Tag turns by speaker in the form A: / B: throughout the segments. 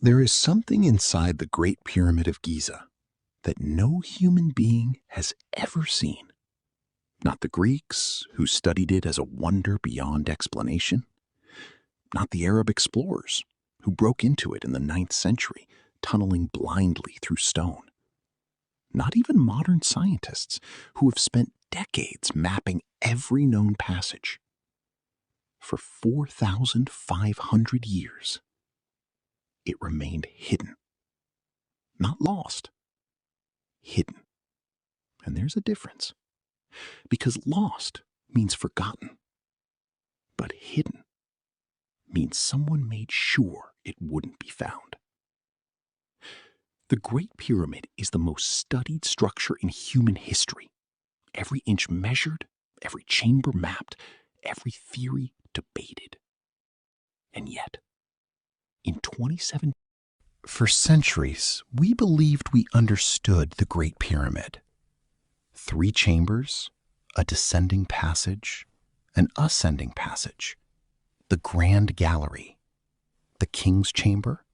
A: There is something inside the Great Pyramid of Giza that no human being has ever seen. Not the Greeks, who studied it as a wonder beyond explanation. Not the Arab explorers, who broke into it in the 9th century, tunneling blindly through stone. Not even modern scientists, who have spent decades mapping every known passage. For 4,500 years, it remained hidden. Not lost, hidden. And there's a difference. Because lost means forgotten. But hidden means someone made sure it wouldn't be found. The Great Pyramid is the most studied structure in human history. Every inch measured, every chamber mapped, every theory debated. And yet, in 2017, for centuries, we believed we understood the Great Pyramid. 3 chambers, a descending passage, an ascending passage, the Grand Gallery, the King's Chamber,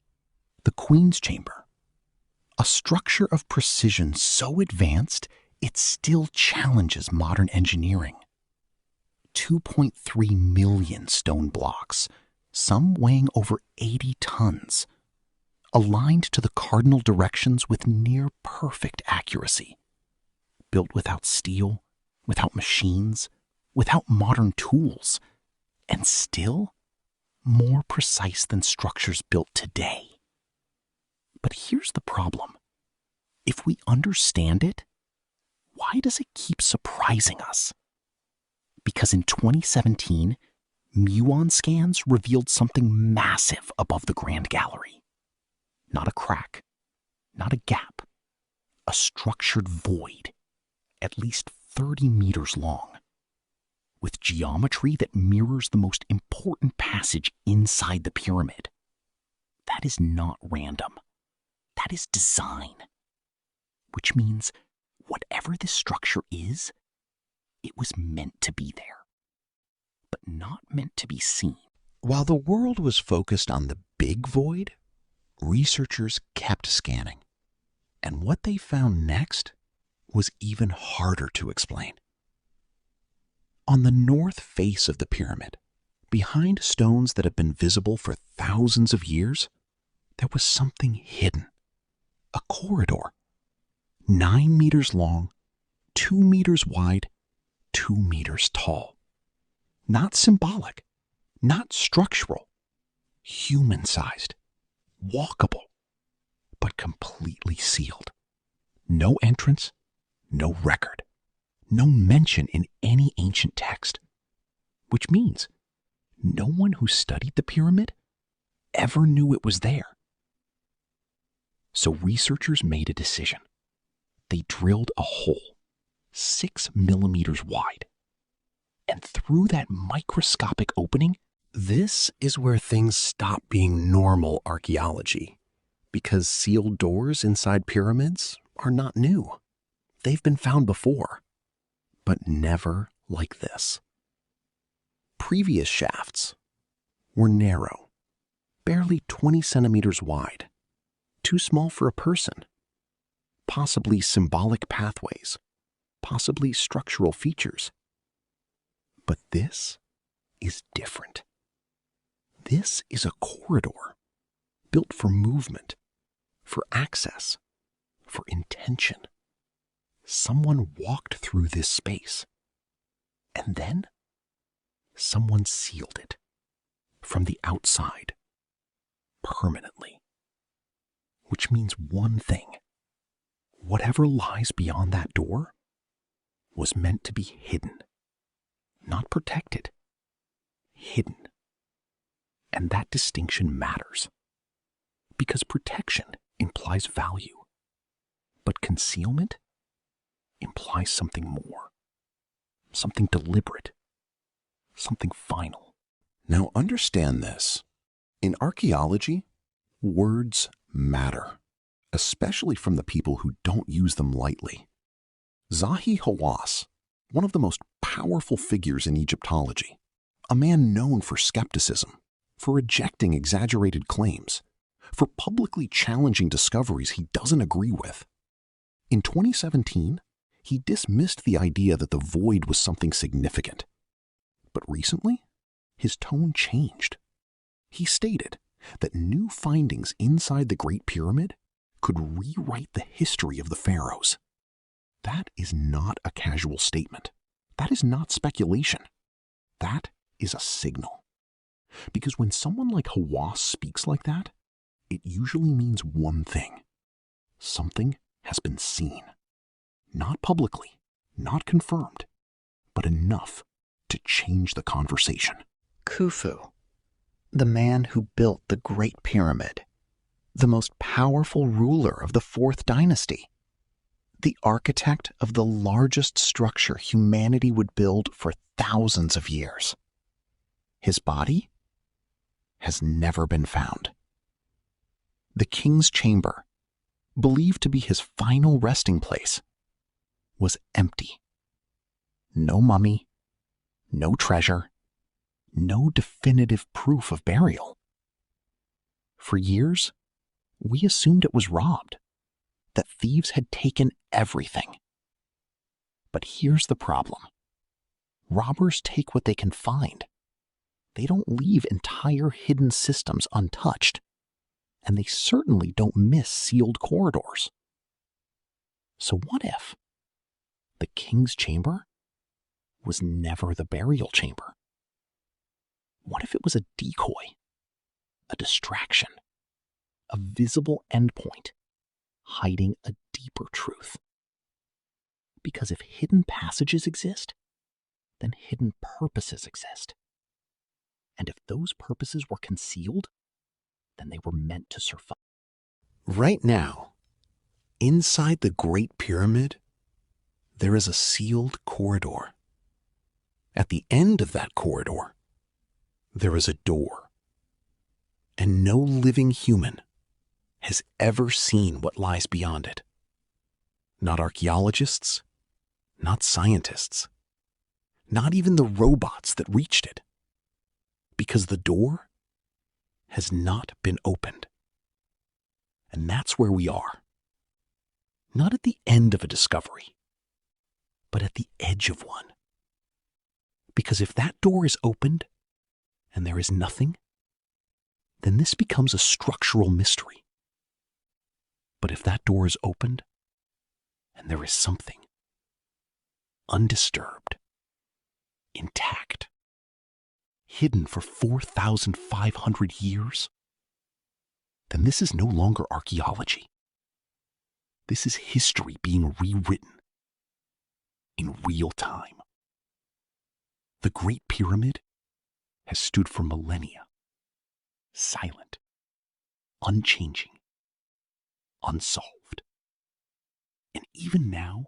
A: the Queen's Chamber. A structure of precision so advanced, it still challenges modern engineering. 2.3 million stone blocks, some weighing over 80 tons, aligned to the cardinal directions with near-perfect accuracy. Built without steel, without machines, without modern tools, and still more precise than structures built today. But here's the problem. If we understand it, why does it keep surprising us? Because in 2017, muon scans revealed something massive above the Grand Gallery. Not a crack, not a gap, a structured void, at least 30 meters long, with geometry that mirrors the most important passage inside the pyramid. That is not random. That is design. Which means whatever this structure is, it was meant to be there, but not meant to be seen. While the world was focused on the big void, researchers kept scanning. And what they found next was even harder to explain. On the north face of the pyramid, behind stones that have been visible for thousands of years, there was something hidden. A corridor, 9 meters long, 2 meters wide, 2 meters tall. Not symbolic, not structural, human-sized, walkable, but completely sealed. No entrance, no record, no mention in any ancient text. Which means no one who studied the pyramid ever knew it was there. So researchers made a decision. They drilled a hole 6 millimeters wide. And through that microscopic opening, this is where things stop being normal archaeology. Because sealed doors inside pyramids are not new. They've been found before, but never like this. Previous shafts were narrow, barely 20 centimeters wide, too small for a person, possibly symbolic pathways, possibly structural features. But this is different. This is a corridor built for movement, for access, for intention. Someone walked through this space, and then someone sealed it from the outside permanently. Which means one thing. Whatever lies beyond that door was meant to be hidden, not protected, hidden. And that distinction matters, because protection implies value, but concealment implies something more, something deliberate, something final. Now understand this. In archaeology, words matter, especially from the people who don't use them lightly. Zahi Hawass, one of the most powerful figures in Egyptology, a man known for skepticism, for rejecting exaggerated claims, for publicly challenging discoveries he doesn't agree with. In 2017, he dismissed the idea that the void was something significant. But recently, his tone changed. He stated that new findings inside the Great Pyramid could rewrite the history of the pharaohs. That is not a casual statement. That is not speculation. That is a signal. Because when someone like Hawass speaks like that, it usually means one thing. Something has been seen. Not publicly, not confirmed, but enough to change the conversation.
B: Khufu, the man who built the Great Pyramid, the most powerful ruler of the Fourth Dynasty, the architect of the largest structure humanity would build for thousands of years. His body has never been found. The king's chamber, believed to be his final resting place, was empty. No mummy, no treasure, no definitive proof of burial. For years, we assumed it was robbed, that thieves had taken everything. But here's the problem. Robbers take what they can find. They don't leave entire hidden systems untouched, and they certainly don't miss sealed corridors. So what if the king's chamber was never the burial chamber? What if it was a decoy, a distraction, a visible endpoint hiding a deeper truth? Because if hidden passages exist, then hidden purposes exist. And if those purposes were concealed, then they were meant to survive.
A: Right now, inside the Great Pyramid, there is a sealed corridor. At the end of that corridor, there is a door. And no living human has ever seen what lies beyond it. Not archaeologists, not scientists, not even the robots that reached it. Because the door has not been opened. And that's where we are. Not at the end of a discovery, but at the edge of one. Because if that door is opened and there is nothing, then this becomes a structural mystery. But if that door is opened and there is something, undisturbed, intact, hidden for 4,500 years, then this is no longer archaeology. This is history being rewritten in real time. The Great Pyramid has stood for millennia, silent, unchanging, unsolved. And even now,